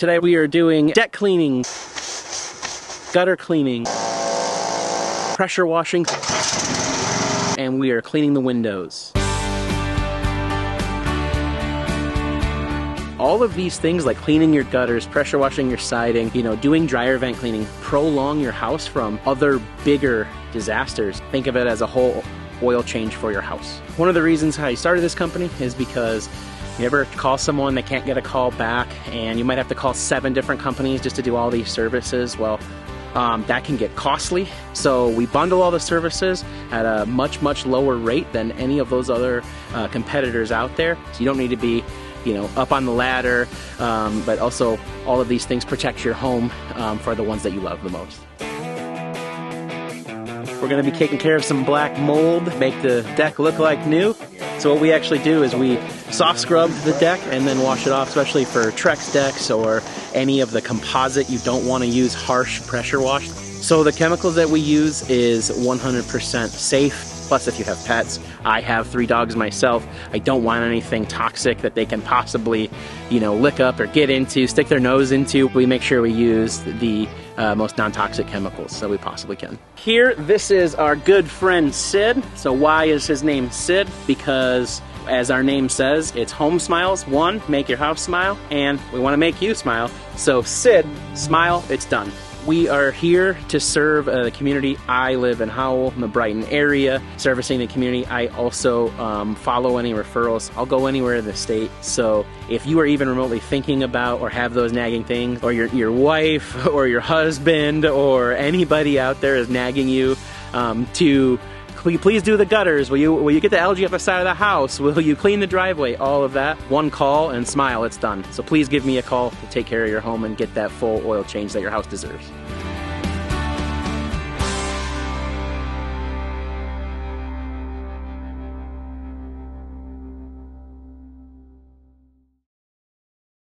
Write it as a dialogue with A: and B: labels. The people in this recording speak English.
A: Today we are doing deck cleaning, gutter cleaning, pressure washing, and we are cleaning the windows. All of these things, like cleaning your gutters, pressure washing your siding, doing dryer vent cleaning, prolong your house from other bigger disasters. Think of it as a whole oil change for your house. One of the reasons I started this company is because you ever call someone, they can't get a call back, and you might have to call 7 different companies just to do all these services. Well, that can get costly. So we bundle all the services at a much, much lower rate than any of those other competitors out there. So you don't need to be up on the ladder, but also all of these things protect your home for the ones that you love the most. We're going to be taking care of some black mold, make the deck look like new. So what we actually do is we soft scrub the deck and then wash it off, especially for Trex decks or any of the composite you don't want to use harsh pressure wash. So the chemicals that we use is 100% safe. Plus, if you have pets, I have 3 dogs myself, I don't want anything toxic that they can possibly, lick up or get into, stick their nose into. We make sure we use the most non-toxic chemicals that we possibly can. Here, this is our good friend Sid. So why is his name Sid? Because as our name says, it's Home Smiles. 1, make your house smile, and we want to make you smile. So Sid, smile, it's done. We are here to serve the community. I live in Howell, in the Brighton area, servicing the community. I also follow any referrals. I'll go anywhere in the state. So if you are even remotely thinking about or have those nagging things, or your wife or your husband or anybody out there is nagging you to please do the gutters, will you get the algae off the side of the house, will you clean the driveway, all of that, 1 call and smile, it's done. So please give me a call to take care of your home and get that full oil change that your house deserves.